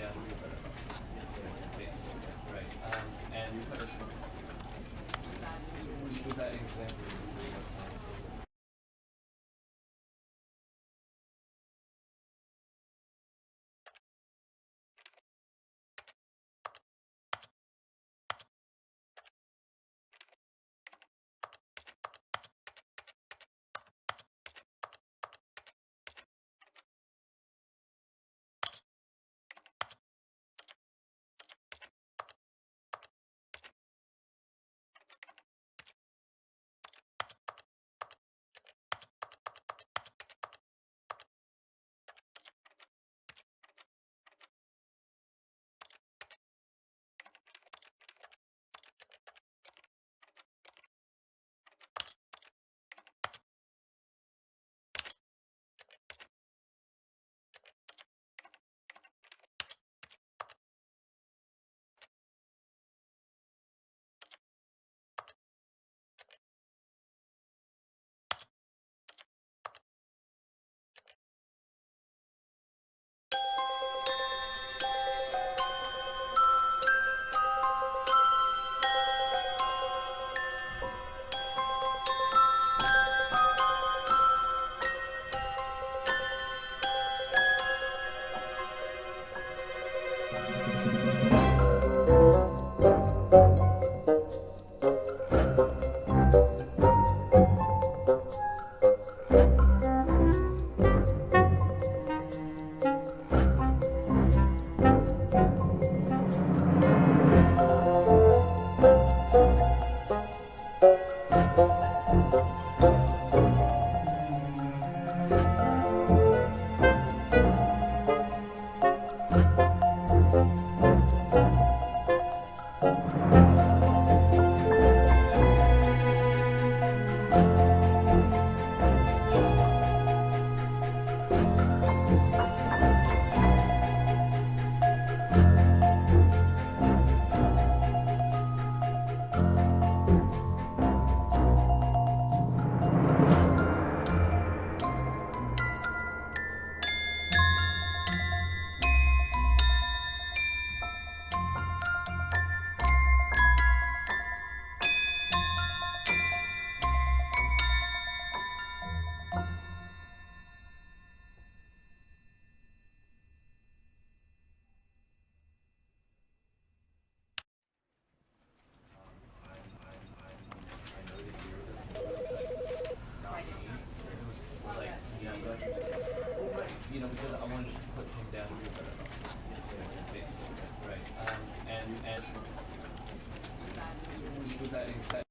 down a little bit about basically, right? And was that an example of the because I wanted to put him down a little bit about basically, right? And was that exactly?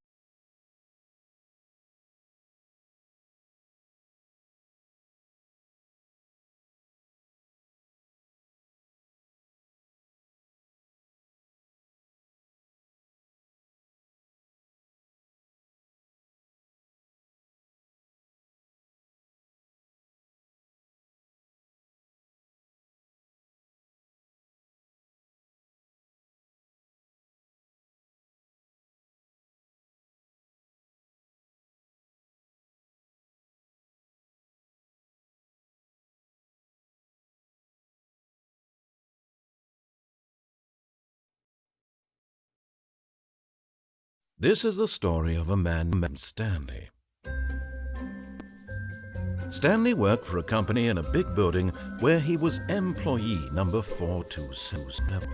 This is the story of a man named Stanley. Stanley worked for a company in a big building where he was employee number 427.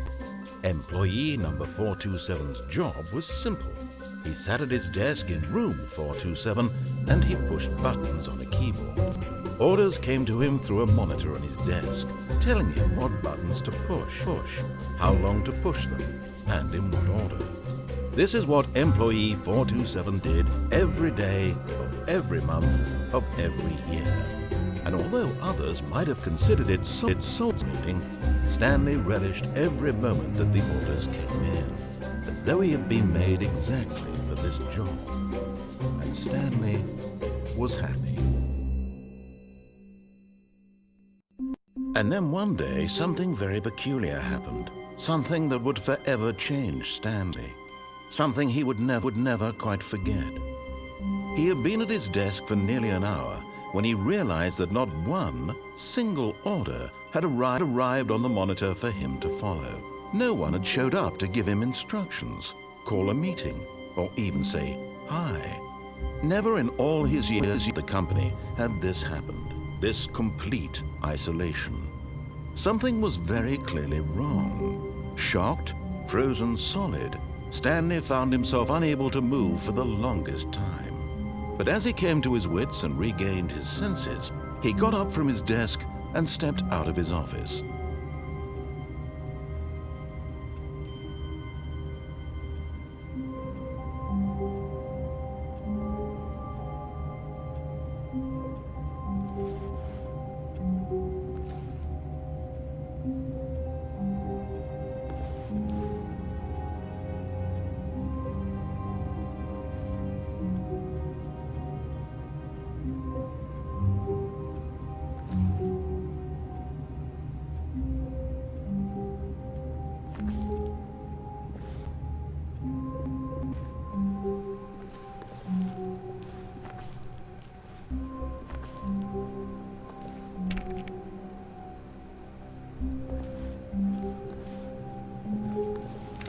Employee number 427's job was simple. He sat at his desk in room 427 and he pushed buttons on a keyboard. Orders came to him through a monitor on his desk, telling him what buttons to push, how long to push them, and in what order. This is what employee 427 did every day of every month of every year. And although others might have considered it soul-splitting, Stanley relished every moment that the orders came in, as though he had been made exactly for this job. And Stanley was happy. And then one day, something very peculiar happened. Something that would forever change Stanley. Something he would never quite forget. He had been at his desk for nearly an hour when he realized that not one single order had arrived on the monitor for him to follow. No one had showed up to give him instructions, call a meeting, or even say hi. Never in all his years at the company had this happened, this complete isolation. Something was very clearly wrong. Shocked, frozen solid, Stanley found himself unable to move for the longest time. But as he came to his wits and regained his senses, he got up from his desk and stepped out of his office.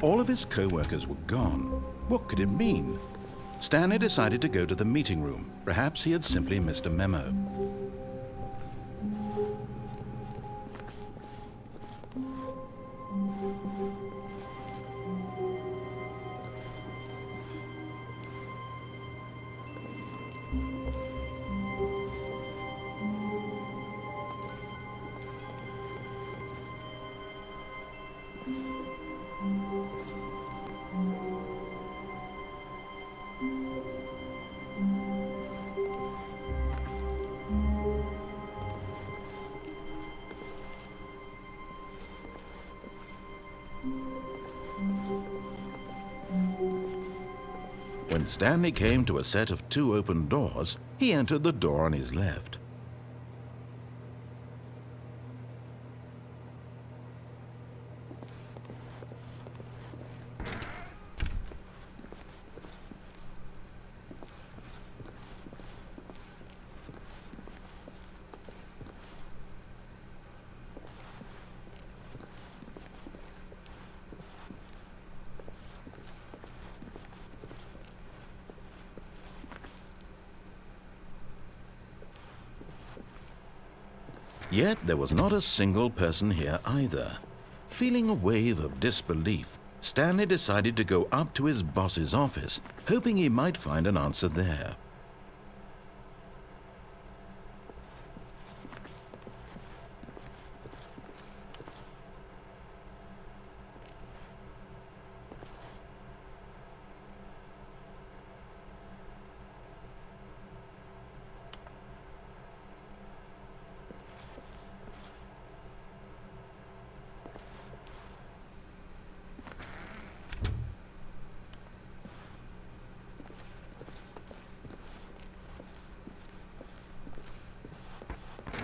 All of his co-workers were gone. What could it mean? Stanley decided to go to the meeting room. Perhaps he had simply missed a memo. When Stanley came to a set of 2 open doors, he entered the door on his left. Yet there was not a single person here either. Feeling a wave of disbelief, Stanley decided to go up to his boss's office, hoping he might find an answer there.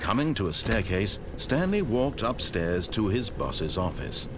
Coming to a staircase, Stanley walked upstairs to his boss's office.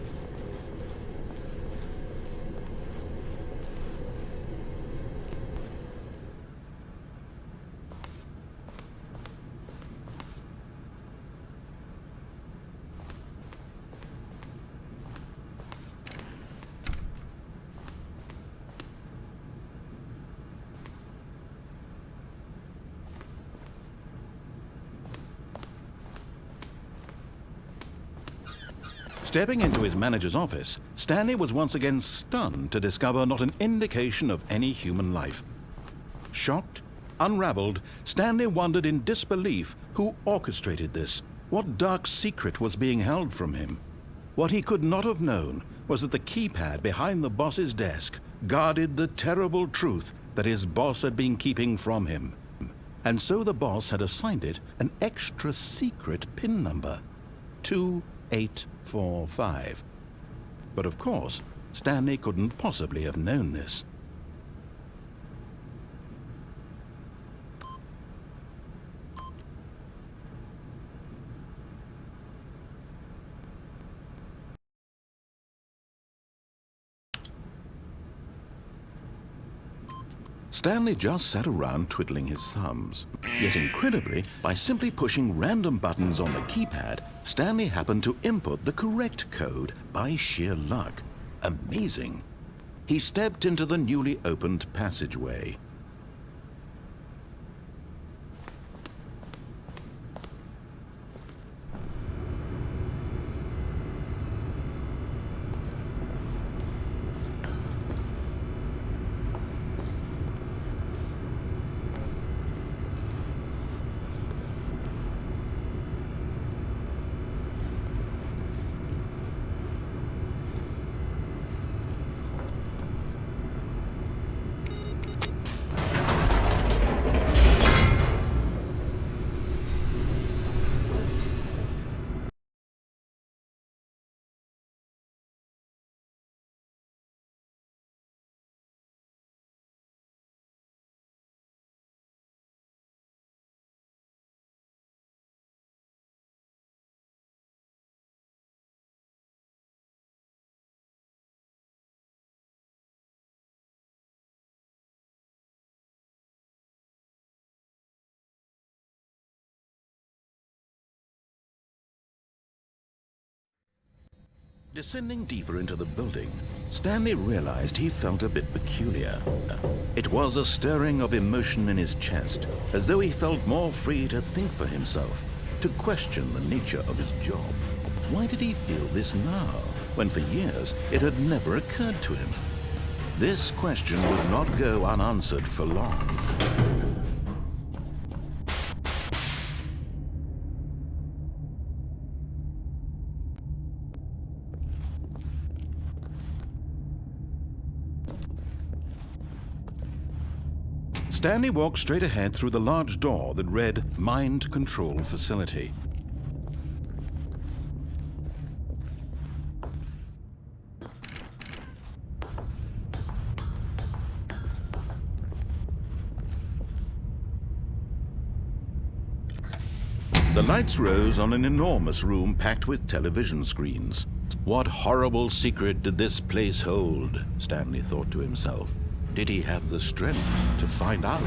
Stepping into his manager's office, Stanley was once again stunned to discover not an indication of any human life. Shocked, unraveled, Stanley wondered in disbelief who orchestrated this. What dark secret was being held from him? What he could not have known was that the keypad behind the boss's desk guarded the terrible truth that his boss had been keeping from him. And so the boss had assigned it an extra secret PIN number, 2845. But of course, Stanley couldn't possibly have known this. Stanley just sat around twiddling his thumbs. Yet incredibly, by simply pushing random buttons on the keypad, Stanley happened to input the correct code by sheer luck. Amazing. He stepped into the newly opened passageway. Descending deeper into the building, Stanley realized he felt a bit peculiar. It was a stirring of emotion in his chest, as though he felt more free to think for himself, to question the nature of his job. Why did he feel this now, when for years it had never occurred to him? This question would not go unanswered for long. Stanley walked straight ahead through the large door that read Mind Control Facility. The lights rose on an enormous room packed with television screens. What horrible secret did this place hold? Stanley thought to himself. Did he have the strength to find out?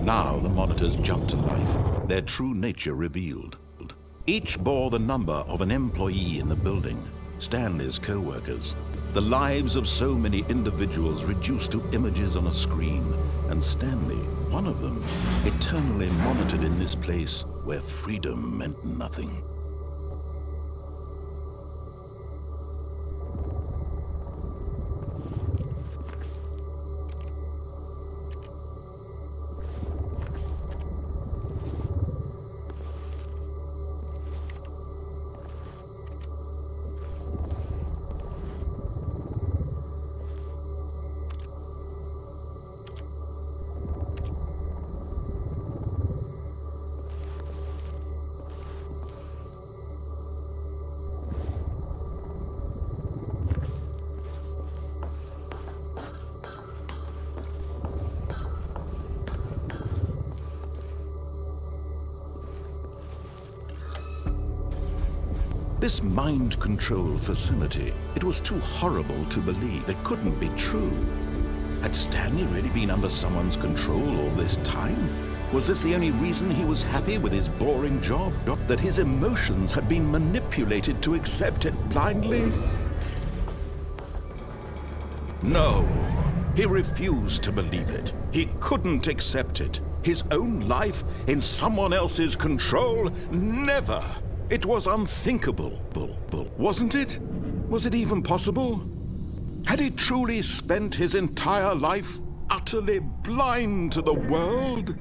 Now the monitors jumped to life, their true nature revealed. Each bore the number of an employee in the building, Stanley's co-workers. The lives of so many individuals reduced to images on a screen, and Stanley, one of them, eternally monitored in this place where freedom meant nothing. This mind control facility, it was too horrible to believe. It couldn't be true. Had Stanley really been under someone's control all this time? Was this the only reason he was happy with his boring job? That his emotions had been manipulated to accept it blindly? No, he refused to believe it. He couldn't accept it. His own life in someone else's control? Never! It was unthinkable, wasn't it? Was it even possible? Had he truly spent his entire life utterly blind to the world?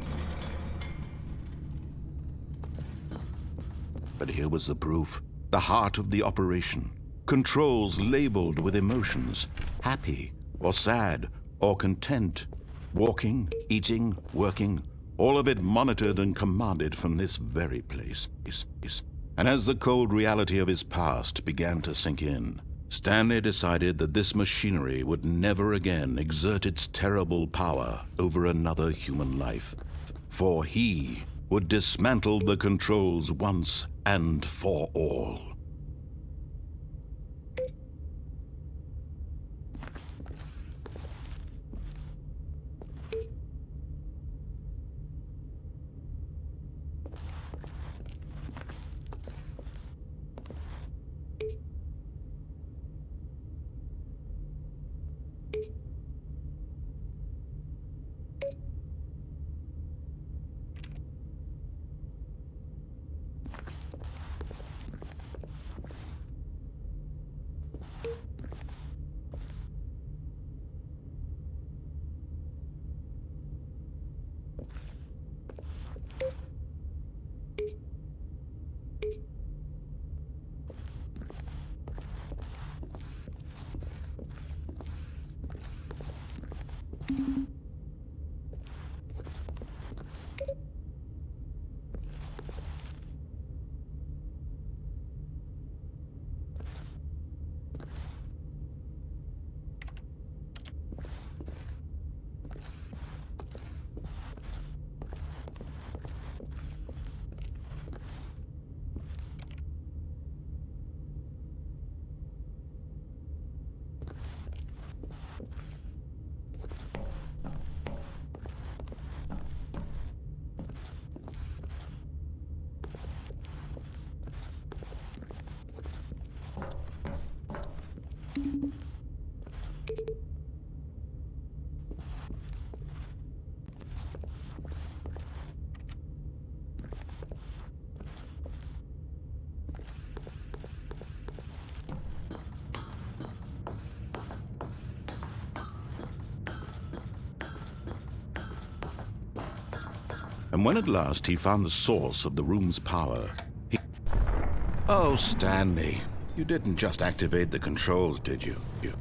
But here was the proof. The heart of the operation. Controls labeled with emotions. Happy, or sad, or content. Walking, eating, working. All of it monitored and commanded from this very place. And as the cold reality of his past began to sink in, Stanley decided that this machinery would never again exert its terrible power over another human life, for he would dismantle the controls once and for all. And when at last he found the source of the room's power, he... Oh, Stanley, you didn't just activate the controls, did you?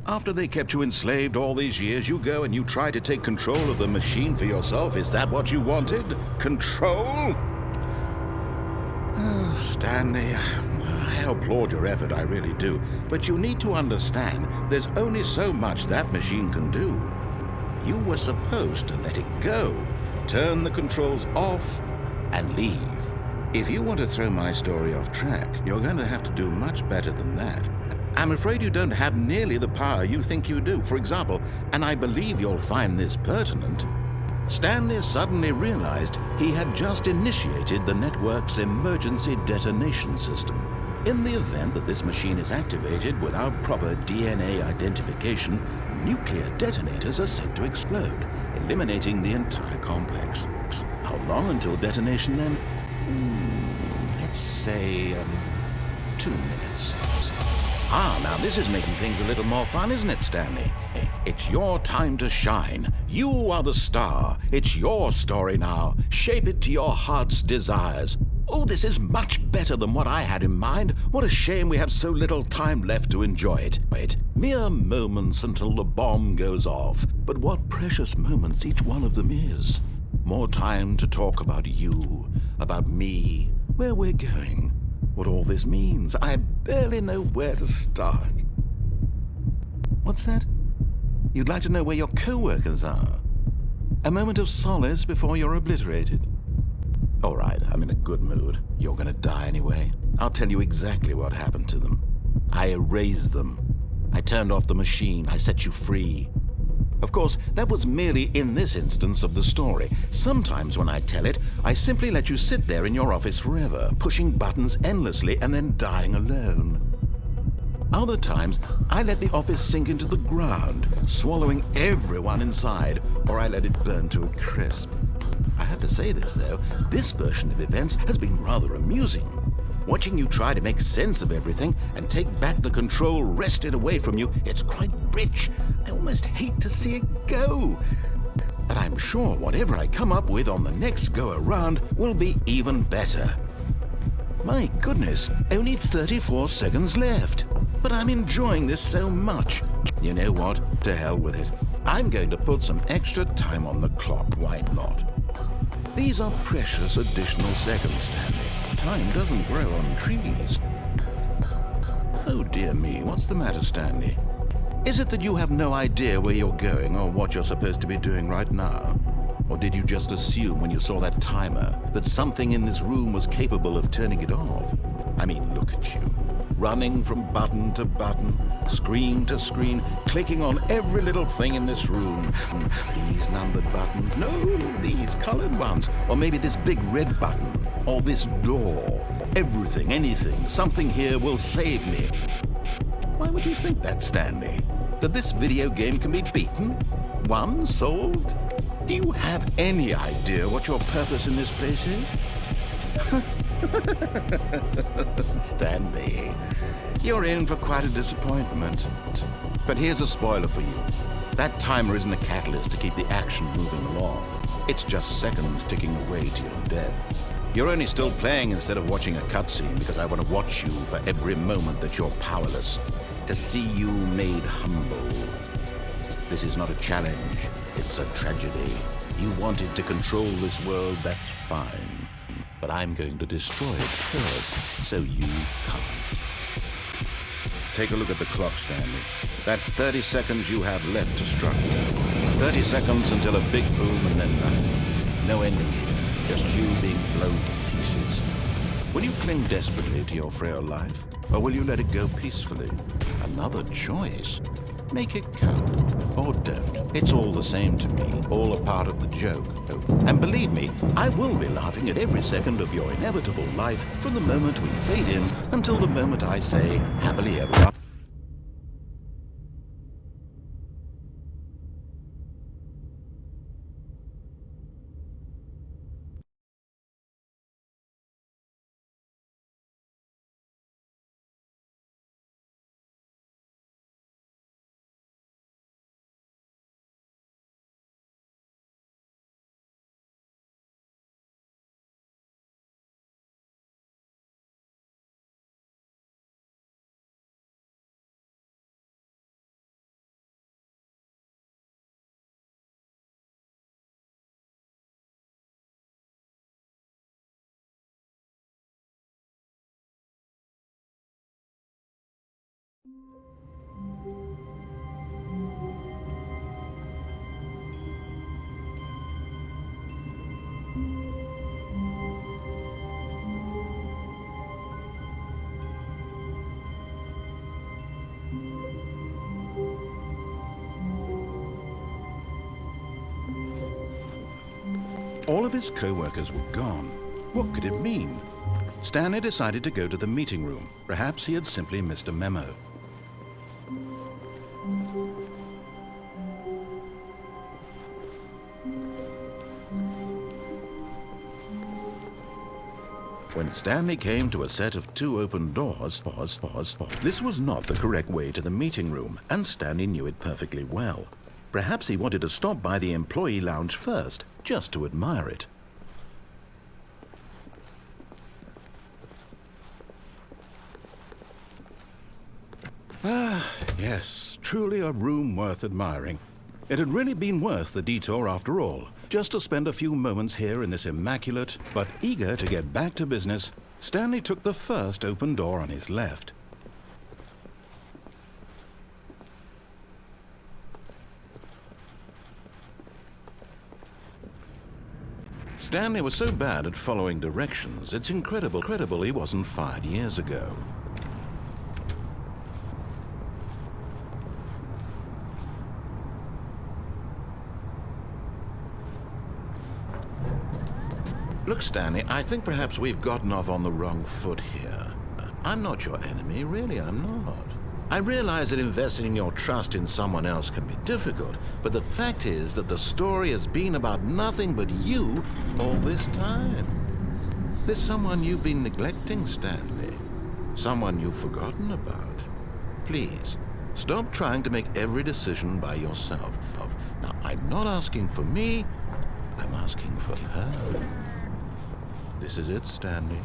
After they kept you enslaved all these years, you go and you try to take control of the machine for yourself. Is that what you wanted? Control? Oh, Stanley, I applaud your effort, I really do. But you need to understand, there's only so much that machine can do. You were supposed to let it go. Turn the controls off and leave. If you want to throw my story off track, you're going to have to do much better than that. I'm afraid you don't have nearly the power you think you do. For example, and I believe you'll find this pertinent, Stanley suddenly realized he had just initiated the network's emergency detonation system. In the event that this machine is activated without proper DNA identification, nuclear detonators are said to explode, eliminating the entire complex. How long until detonation then? Let's say 2 minutes. Now this is making things a little more fun, isn't it, Stanley? It's your time to shine. You are the star. It's your story now. Shape it to your heart's desires. Oh, this is much better than what I had in mind. What a shame we have so little time left to enjoy it. Mere moments until the bomb goes off. But what precious moments each one of them is. More time to talk about you, about me, where we're going, what all this means. I barely know where to start. What's that? You'd like to know where your co-workers are? A moment of solace before you're obliterated? All right, I'm in a good mood. You're gonna die anyway. I'll tell you exactly what happened to them. I erased them. I turned off the machine. I set you free. Of course, that was merely in this instance of the story. Sometimes when I tell it, I simply let you sit there in your office forever, pushing buttons endlessly and then dying alone. Other times, I let the office sink into the ground, swallowing everyone inside, or I let it burn to a crisp. I have to say this, though, this version of events has been rather amusing. Watching you try to make sense of everything and take back the control wrested away from you, it's quite rich. I almost hate to see it go. But I'm sure whatever I come up with on the next go-around will be even better. My goodness, only 34 seconds left. But I'm enjoying this so much. You know what? To hell with it. I'm going to put some extra time on the clock. Why not? These are precious additional seconds, Stanley. time doesn't grow on trees. Oh dear me, what's the matter, Stanley? Is it that you have no idea where you're going or what you're supposed to be doing right now? Or did you just assume when you saw that timer that something in this room was capable of turning it off? I mean, look at you. Running from button to button, screen to screen, clicking on every little thing in this room. These numbered buttons, no, these colored ones. Or maybe this big red button, or this door. Everything, anything, something here will save me. Why would you think that, Stanley? That this video game can be beaten? Won? Solved? Do you have any idea what your purpose in this place is? Stanley, you're in for quite a disappointment. But here's a spoiler for you. That timer isn't a catalyst to keep the action moving along. It's just seconds ticking away to your death. You're only still playing instead of watching a cutscene because I want to watch you for every moment that you're powerless, to see you made humble. This is not a challenge, it's a tragedy. You wanted to control this world, that's fine. But I'm going to destroy it first, so you can't. Take a look at the clock, Stanley. That's 30 seconds you have left to struggle. 30 seconds until a big boom and then nothing. No ending here, just you being blown to pieces. Will you cling desperately to your frail life, or will you let it go peacefully? Another choice. Make it count, or don't. It's all the same to me, all a part of the joke. Oh, and believe me, I will be laughing at every second of your inevitable life from the moment we fade in until the moment I say, happily ever after. All of his co-workers were gone. What could it mean? Stanley decided to go to the meeting room. Perhaps he had simply missed a memo. When Stanley came to a set of 2 open doors, this was not the correct way to the meeting room, and Stanley knew it perfectly well. Perhaps he wanted to stop by the employee lounge first, just to admire it. Ah, yes, truly a room worth admiring. It had really been worth the detour after all, just to spend a few moments here in this immaculate, but eager to get back to business. Stanley took the first open door on his left. Stanley was so bad at following directions, it's incredible he wasn't fired years ago. Look, Stanley, I think perhaps we've gotten off on the wrong foot here. I'm not your enemy, really, I'm not. I realize that investing your trust in someone else can be difficult, but the fact is that the story has been about nothing but you all this time. There's someone you've been neglecting, Stanley. Someone you've forgotten about. Please, stop trying to make every decision by yourself. Now, I'm not asking for me, I'm asking for her. This is it, Stanley.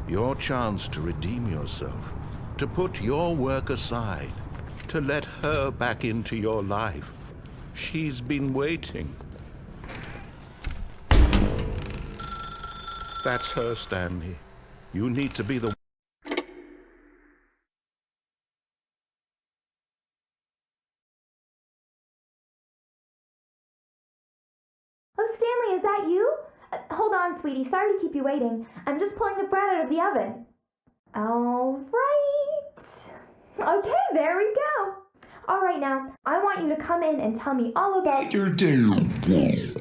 Your chance to redeem yourself. To put your work aside, to let her back into your life. She's been waiting. That's her, Stanley. You need to be the... Oh, Stanley, is that you? Hold on, sweetie. Sorry to keep you waiting. I'm just pulling the bread out of the oven. All right. Okay, there we go. All right, now, I want you to come in and tell me all about your day.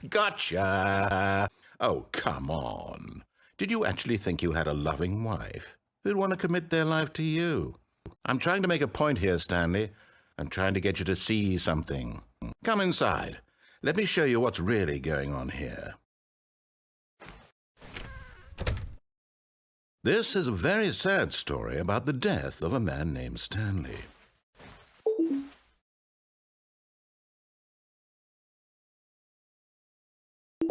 Gotcha! Oh, come on. Did you actually think you had a loving wife who'd want to commit their life to you? I'm trying to make a point here, Stanley. I'm trying to get you to see something. Come inside. Let me show you what's really going on here. This is a very sad story about the death of a man named Stanley.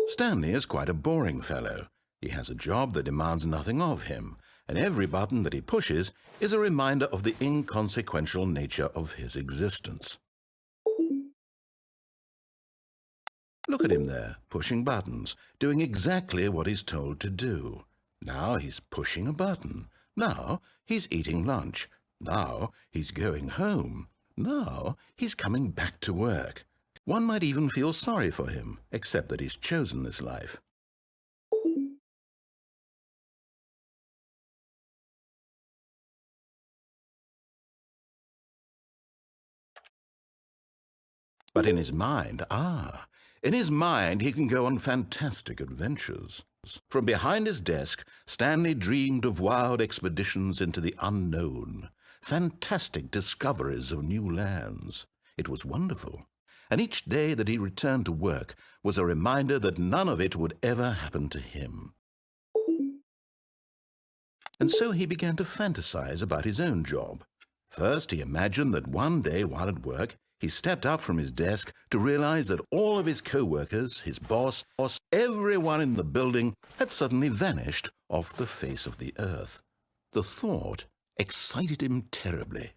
Stanley is quite a boring fellow. He has a job that demands nothing of him, and every button that he pushes is a reminder of the inconsequential nature of his existence. Look at him there, pushing buttons, doing exactly what he's told to do. Now he's pushing a button. Now he's eating lunch. Now he's going home. Now he's coming back to work. One might even feel sorry for him, except that he's chosen this life. But in his mind, in his mind he can go on fantastic adventures. From behind his desk, Stanley dreamed of wild expeditions into the unknown, fantastic discoveries of new lands. It was wonderful, and each day that he returned to work was a reminder that none of it would ever happen to him. And so he began to fantasize about his own job. First, he imagined that one day while at work, he stepped up from his desk to realize that all of his co-workers, his boss, everyone in the building had suddenly vanished off the face of the earth. The thought excited him terribly.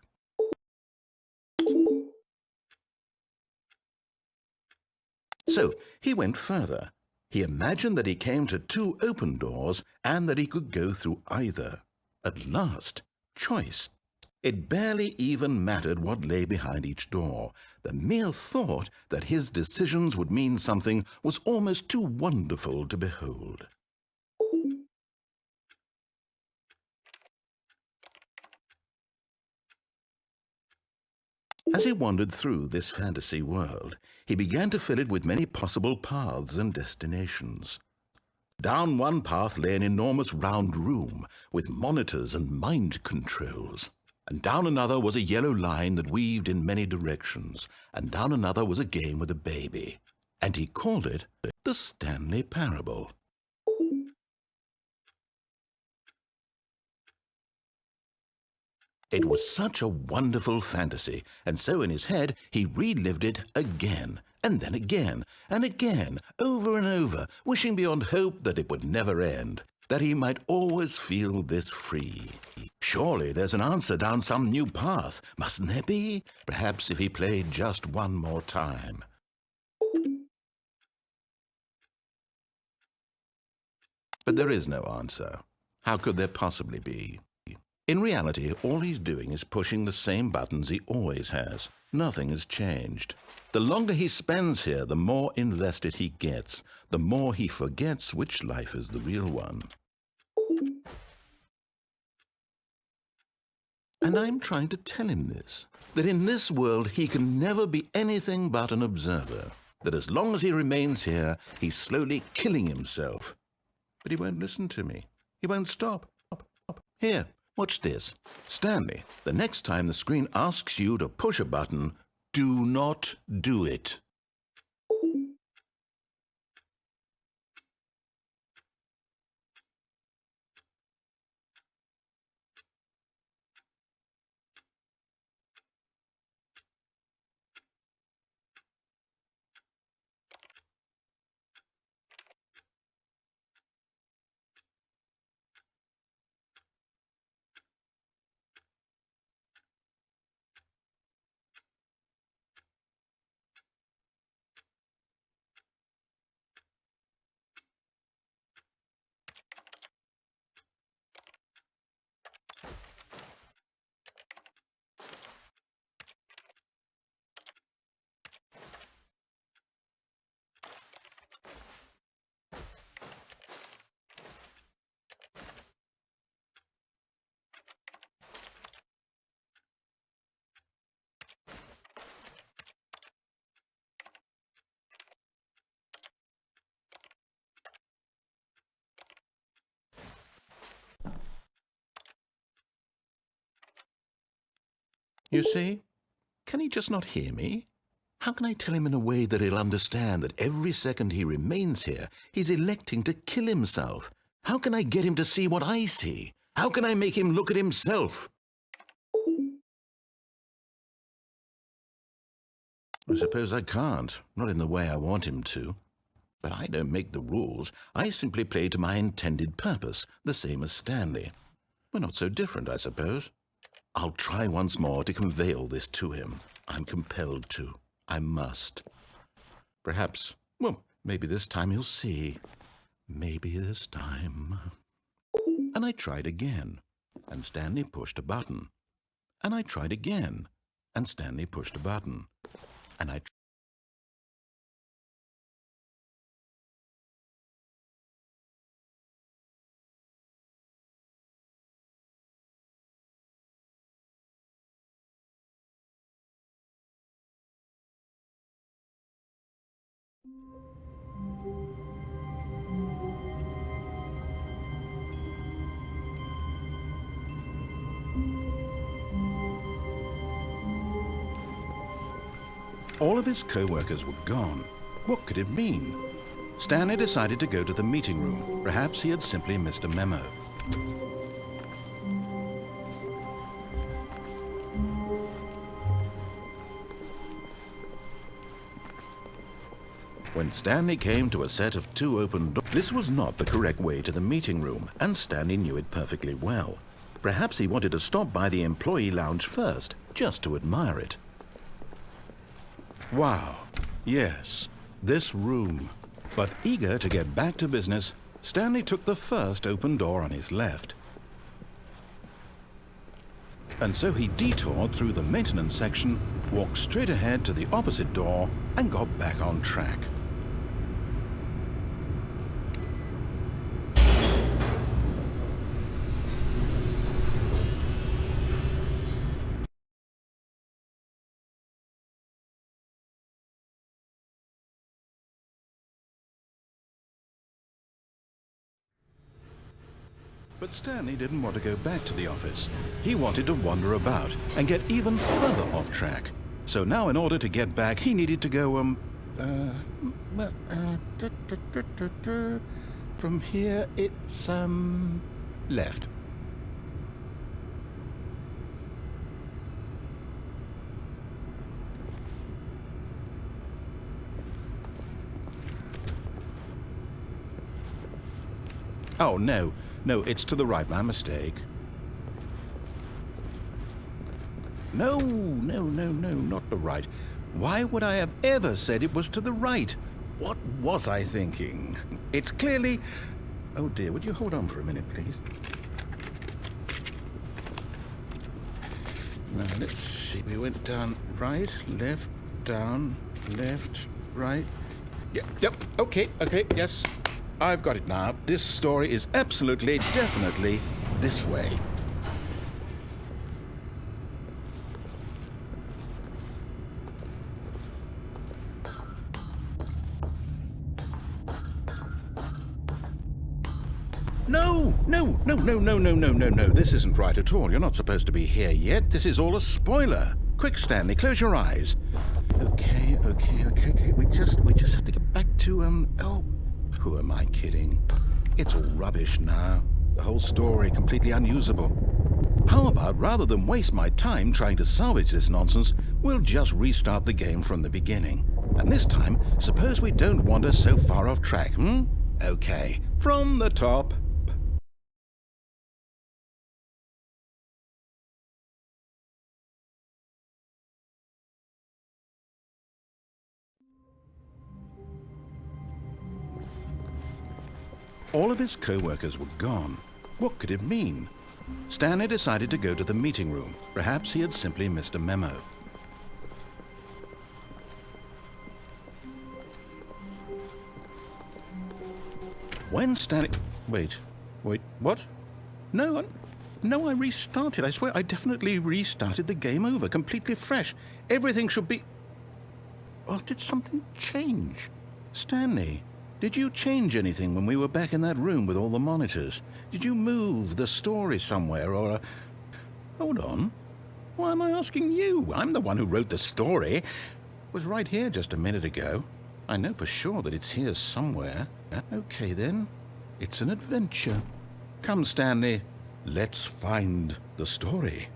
So he went further. He imagined that he came to 2 open doors and that he could go through either. At last, choice. It barely even mattered what lay behind each door. The mere thought that his decisions would mean something was almost too wonderful to behold. As he wandered through this fantasy world, he began to fill it with many possible paths and destinations. Down one path lay an enormous round room with monitors and mind controls. And down another was a yellow line that weaved in many directions, and down another was a game with a baby. And he called it the Stanley Parable. It was such a wonderful fantasy, and so in his head he relived it again, and then again, and again, over and over, wishing beyond hope that it would never end, that he might always feel this free. Surely there's an answer down some new path, mustn't there be? Perhaps if he played just one more time. But there is no answer. How could there possibly be? In reality, all he's doing is pushing the same buttons he always has. Nothing has changed. The longer he spends here, the more invested he gets, the more he forgets which life is the real one. And I'm trying to tell him this, that in this world he can never be anything but an observer, that as long as he remains here, he's slowly killing himself. But he won't listen to me. He won't stop. Here, watch this. Stanley, the next time the screen asks you to push a button, do not do it. You see? Can he just not hear me? How can I tell him in a way that he'll understand that every second he remains here, he's electing to kill himself? How can I get him to see what I see? How can I make him look at himself? I suppose I can't, not in the way I want him to. But I don't make the rules. I simply play to my intended purpose, the same as Stanley. We're not so different, I suppose. I'll try once more to convey all this to him. I'm compelled to. I must. Perhaps, well, maybe this time he'll see. Maybe this time. And I tried again, and Stanley pushed a button. And I tried again, and Stanley pushed a button. And I All of his co-workers were gone. What could it mean? Stanley decided to go to the meeting room. Perhaps he had simply missed a memo. When Stanley came to a set of 2 open doors, this was not the correct way to the meeting room, and Stanley knew it perfectly well. Perhaps he wanted to stop by the employee lounge first, just to admire it. Wow, yes, this room. But eager to get back to business, Stanley took the first open door on his left. And so he detoured through the maintenance section, walked straight ahead to the opposite door, and got back on track. But Stanley didn't want to go back to the office. He wanted to wander about and get even further off track. So now in order to get back, he needed to go, from here it's, left. Oh, no. No, it's to the right. My mistake. No, not the right. Why would I have ever said it was to the right? What was I thinking? It's clearly... Oh, dear, would you hold on for a minute, please? Now, let's see. We went down right, left, down, left, right. Yep, okay, yes. I've got it now. This story is absolutely, definitely this way. No. This isn't right at all. You're not supposed to be here yet. This is all a spoiler. Quick, Stanley, close your eyes. Okay. We just have to get back to, oh, who am I kidding? It's all rubbish now. The whole story completely unusable. How about, rather than waste my time trying to salvage this nonsense, we'll just restart the game from the beginning. And this time, suppose we don't wander so far off track, Okay, from the top. All of his co-workers were gone. What could it mean? Stanley decided to go to the meeting room. Perhaps he had simply missed a memo. When Stanley... Wait, what? No, I restarted. I swear I definitely restarted the game over, completely fresh. Everything should be... Oh, did something change? Stanley... Did you change anything when we were back in that room with all the monitors? Did you move the story somewhere or... Hold on. Why am I asking you? I'm the one who wrote the story. It was right here just a minute ago. I know for sure that it's here somewhere. Okay, then. It's an adventure. Come, Stanley. Let's find the story.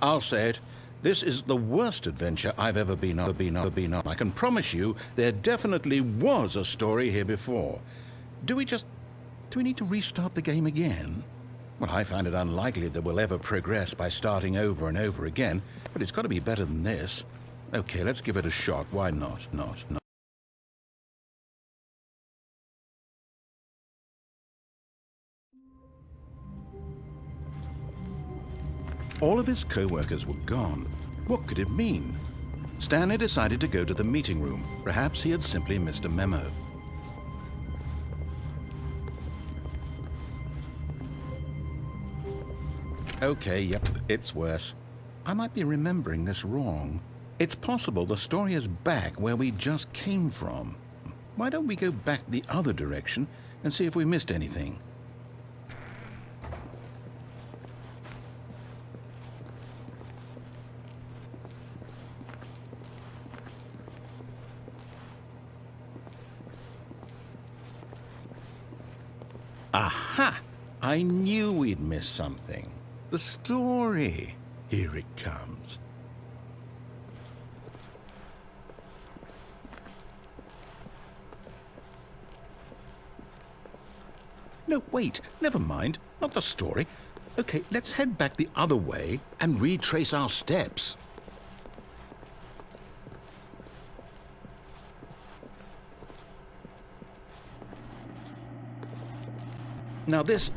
I'll say it. This is the worst adventure I've ever been on. I can promise you there definitely was a story here before. Do we need to restart the game again? Well, I find it unlikely that we'll ever progress by starting over and over again, but it's got to be better than this. Okay, let's give it a shot. Why not? Not. All of his co-workers were gone. What could it mean? Stanley decided to go to the meeting room. Perhaps he had simply missed a memo. Okay, yep, it's worse. I might be remembering this wrong. It's possible the story is back where we just came from. Why don't we go back the other direction and see if we missed anything? Aha! I knew we'd miss something. The story. Here it comes. No, wait. Never mind. Not the story. Okay, let's head back the other way and retrace our steps. Now this...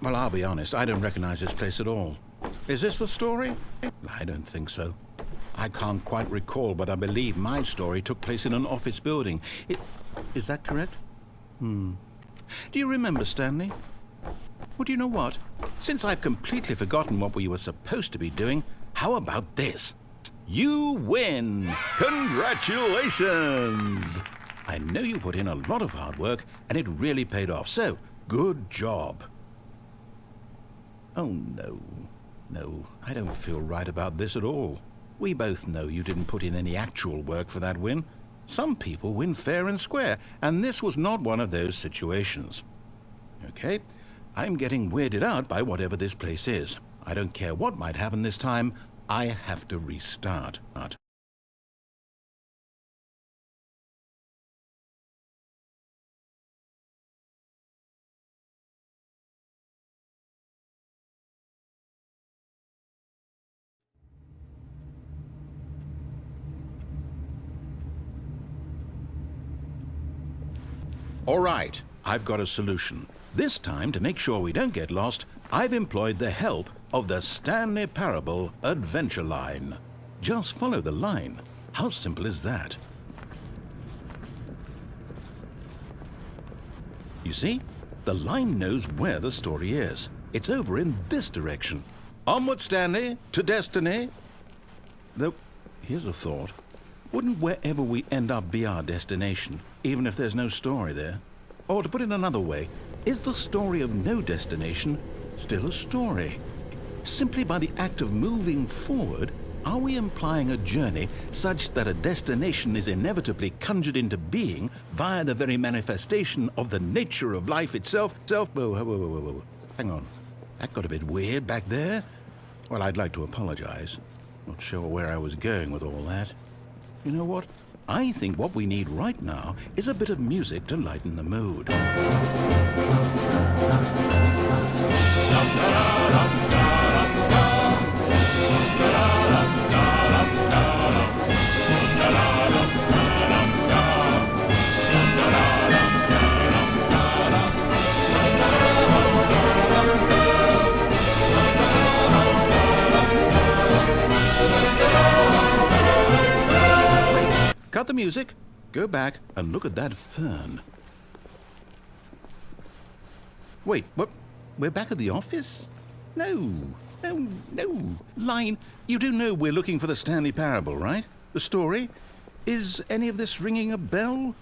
Well, I'll be honest, I don't recognize this place at all. Is this the story? I don't think so. I can't quite recall, but I believe my story took place in an office building. Is that correct? Do you remember, Stanley? Well, do you know what? Since I've completely forgotten what we were supposed to be doing, how about this? You win! Congratulations! I know you put in a lot of hard work, and it really paid off, so... Good job. Oh, no. No, I don't feel right about this at all. We both know you didn't put in any actual work for that win. Some people win fair and square, and this was not one of those situations. Okay, I'm getting weirded out by whatever this place is. I don't care what might happen this time. I have to restart. All right, I've got a solution. This time, to make sure we don't get lost, I've employed the help of the Stanley Parable adventure line. Just follow the line. How simple is that? You see? The line knows where the story is. It's over in this direction. Onward, Stanley, to destiny. Though, here's a thought. Wouldn't wherever we end up be our destination, even if there's no story there? Or to put it another way, is the story of no destination still a story? Simply by the act of moving forward, are we implying a journey such that a destination is inevitably conjured into being via the very manifestation of the nature of life itself? Whoa. Hang on. That got a bit weird back there. Well, I'd like to apologize. Not sure where I was going with all that. You know what? I think what we need right now is a bit of music to lighten the mood. music. Go back and look at that fern. Wait, what? We're back at the office? No. Line, you do know we're looking for the Stanley Parable, right? The story? Is any of this ringing a bell?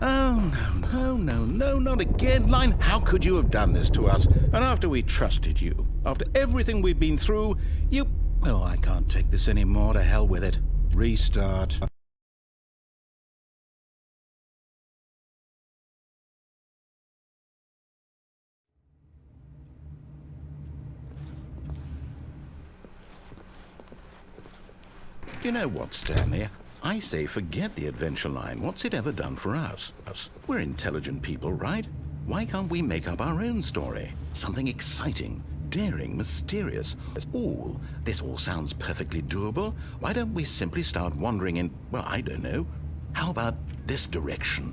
Oh, no, not again. Line, how could you have done this to us? And after we trusted you, after everything we've been through, you... Oh, I can't take this anymore. To hell with it. Restart. You know what, Stanley? I say forget the adventure line. What's it ever done for us? We're intelligent people, right? Why can't we make up our own story? Something exciting, daring, mysterious. Ooh, this all sounds perfectly doable. Why don't we simply start wandering in, well, I don't know. How about this direction?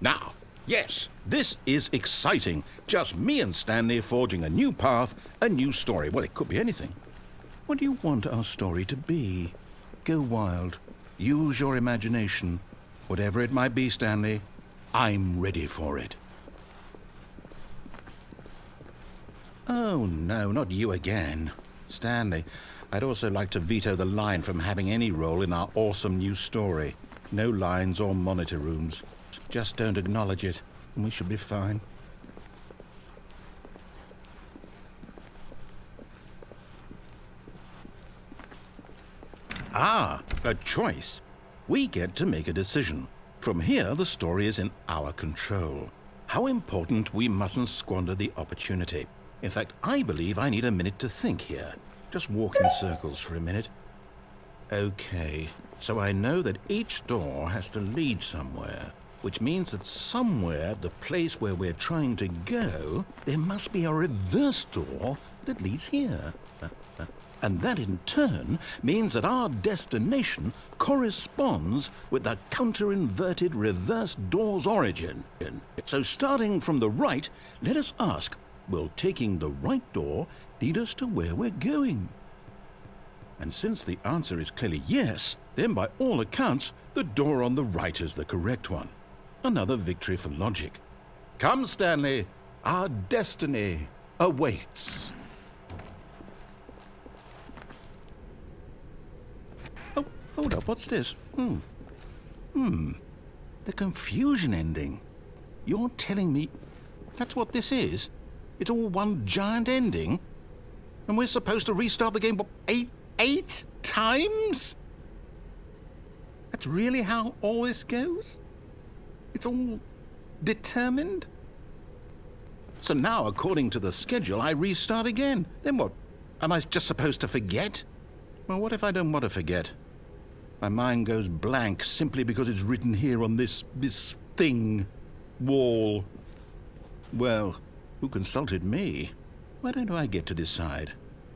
Now, yes, this is exciting. Just me and Stanley forging a new path, a new story. Well, it could be anything. What do you want our story to be? Go wild. Use your imagination. Whatever it might be, Stanley, I'm ready for it. Oh, no, not you again. Stanley, I'd also like to veto the line from having any role in our awesome new story. No lines or monitor rooms. Just don't acknowledge it, and we should be fine. Ah, a choice. We get to make a decision. From here, the story is in our control. How important we mustn't squander the opportunity. In fact, I believe I need a minute to think here. Just walk in circles for a minute. Okay, so I know that each door has to lead somewhere, which means that somewhere, the place where we're trying to go, there must be a reverse door that leads here. And that in turn means that our destination corresponds with the counter-inverted reverse door's origin. So starting from the right, let us ask, will taking the right door lead us to where we're going? And since the answer is clearly yes, then by all accounts, the door on the right is the correct one. Another victory for logic. Come, Stanley, our destiny awaits. Oh, hold up, what's this? The confusion ending. You're telling me that's what this is? It's all one giant ending? And we're supposed to restart the game, what, eight times? That's really how all this goes? It's all determined? So now, according to the schedule, I restart again. Then what? Am I just supposed to forget? Well, what if I don't want to forget? My mind goes blank simply because it's written here on this thing, wall. Well, who consulted me? Why don't I get to decide?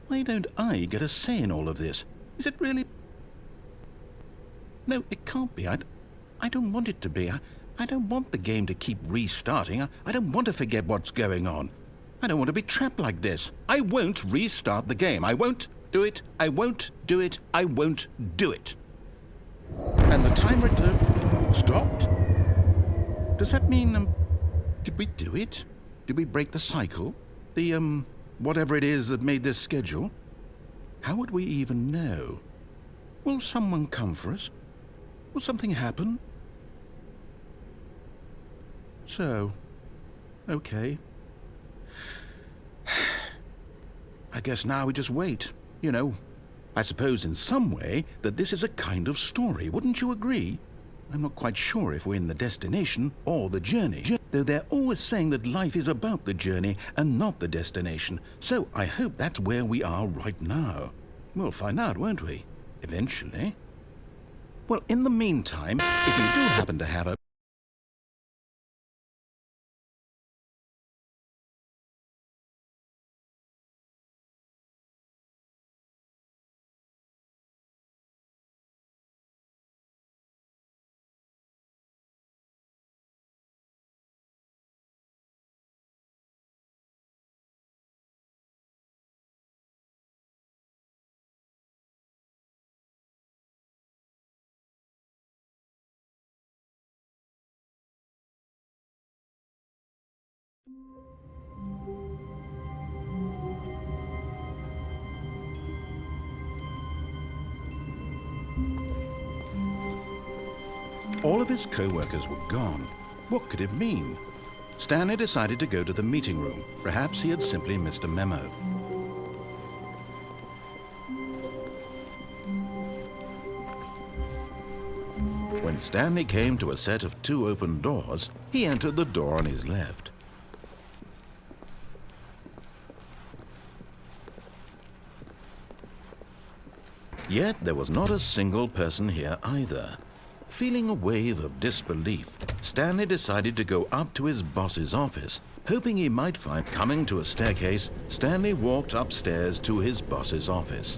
Why don't I get a say in all of this? Is it really... No, it can't be. I don't want it to be. I don't want the game to keep restarting. I don't want to forget what's going on. I don't want to be trapped like this. I won't restart the game. I won't do it. I won't do it. I won't do it. And the timer stopped? Does that mean, did we do it? Did we break the cycle? The, whatever it is that made this schedule? How would we even know? Will someone come for us? Will something happen? So, okay. I guess now we just wait, you know. I suppose in some way that this is a kind of story, wouldn't you agree? I'm not quite sure if we're in the destination or the journey, though they're always saying that life is about the journey and not the destination. So I hope that's where we are right now. We'll find out, won't we? Eventually. Well, in the meantime, if we do happen to have a All of his co-workers were gone. What could it mean? Stanley decided to go to the meeting room. Perhaps he had simply missed a memo. When Stanley came to a set of 2 open doors, he entered the door on his left. Yet there was not a single person here either. Feeling a wave of disbelief, Stanley decided to go up to his boss's office, hoping he might find. Coming to a staircase, Stanley walked upstairs to his boss's office.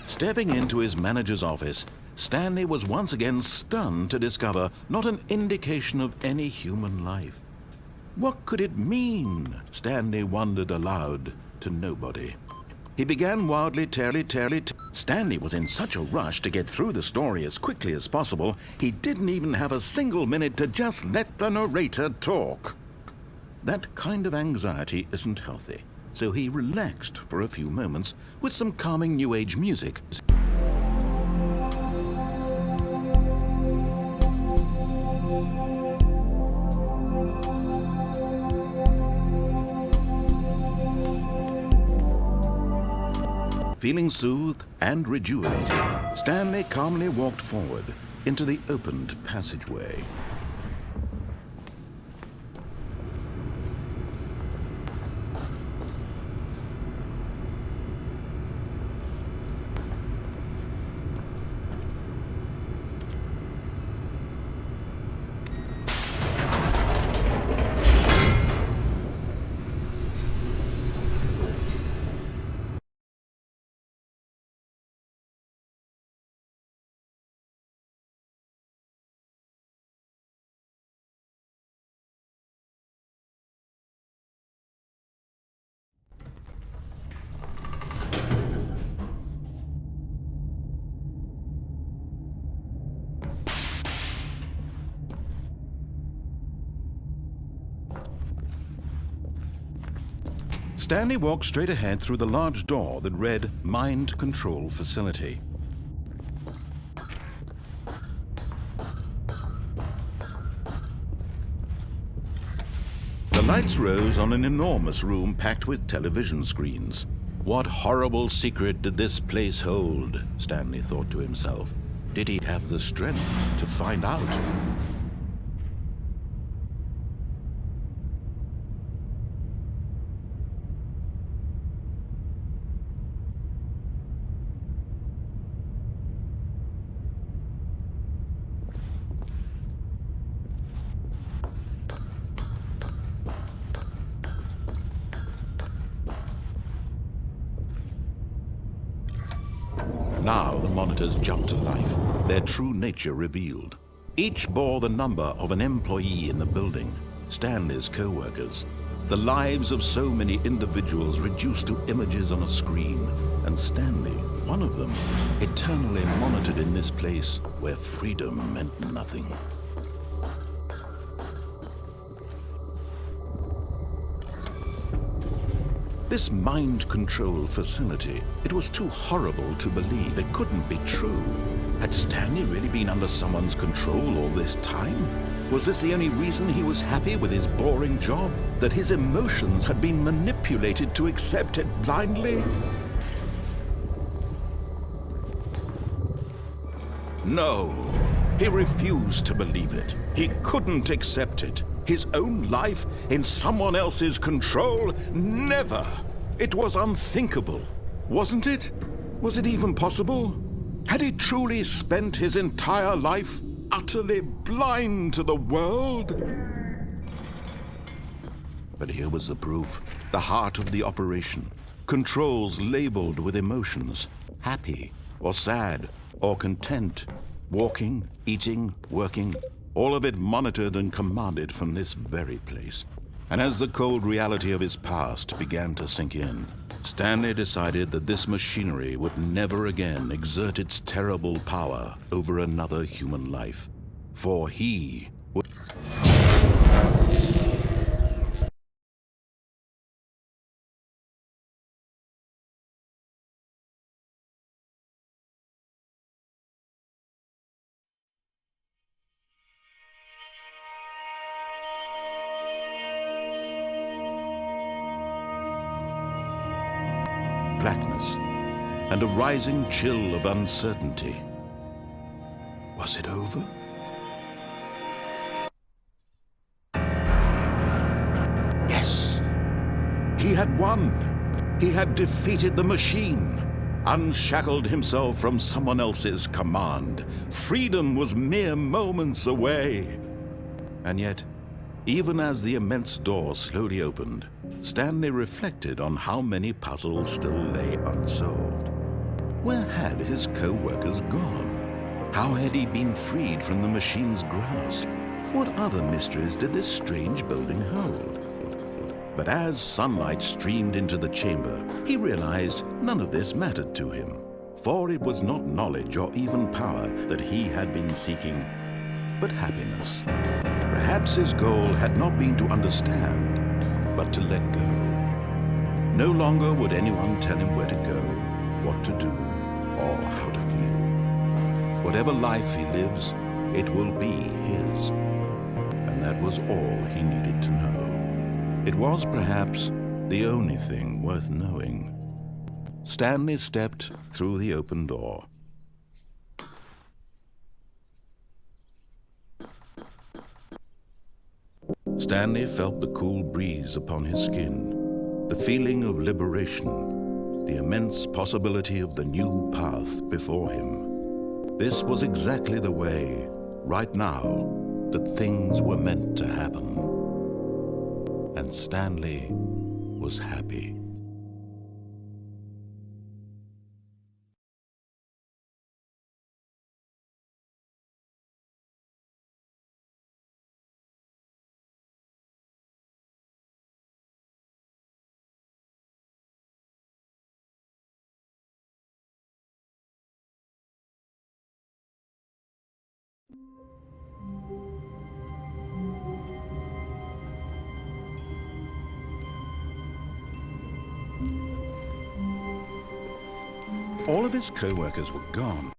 Stepping into his manager's office, Stanley was once again stunned to discover not an indication of any human life. What could it mean? Stanley wondered aloud to nobody. He began wildly, Stanley was in such a rush to get through the story as quickly as possible, he didn't even have a single minute to just let the narrator talk. That kind of anxiety isn't healthy. So he relaxed for a few moments with some calming New Age music. Feeling soothed and rejuvenated, Stanley calmly walked forward into the opened passageway. Stanley walked straight ahead through the large door that read Mind Control Facility. The lights rose on an enormous room packed with television screens. What horrible secret did this place hold? Stanley thought to himself. Did he have the strength to find out? Now the monitors jumped to life, their true nature revealed. Each bore the number of an employee in the building, Stanley's co-workers. The lives of so many individuals reduced to images on a screen, and Stanley, one of them, eternally monitored in this place where freedom meant nothing. This mind control facility, it was too horrible to believe. It couldn't be true. Had Stanley really been under someone's control all this time? Was this the only reason he was happy with his boring job? That his emotions had been manipulated to accept it blindly? No, he refused to believe it. He couldn't accept it. His own life in someone else's control? Never! It was unthinkable, wasn't it? Was it even possible? Had he truly spent his entire life utterly blind to the world? But here was the proof, the heart of the operation. Controls labeled with emotions, happy or sad or content, walking, eating, working, all of it monitored and commanded from this very place. And as the cold reality of his past began to sink in, Stanley decided that this machinery would never again exert its terrible power over another human life. For he would... blackness and a rising chill of uncertainty. Was it over? Yes! He had won! He had defeated the machine, unshackled himself from someone else's command. Freedom was mere moments away. And yet, even as the immense door slowly opened, Stanley reflected on how many puzzles still lay unsolved. Where had his co-workers gone? How had he been freed from the machine's grasp? What other mysteries did this strange building hold? But as sunlight streamed into the chamber, he realized none of this mattered to him, for it was not knowledge or even power that he had been seeking, but happiness. Perhaps his goal had not been to understand, but to let go. No longer would anyone tell him where to go, what to do, or how to feel. Whatever life he lives, it will be his. And that was all he needed to know. It was perhaps the only thing worth knowing. Stanley stepped through the open door. Stanley felt the cool breeze upon his skin, the feeling of liberation, the immense possibility of the new path before him. This was exactly the way, right now, that things were meant to happen. And Stanley was happy. All of his co-workers were gone.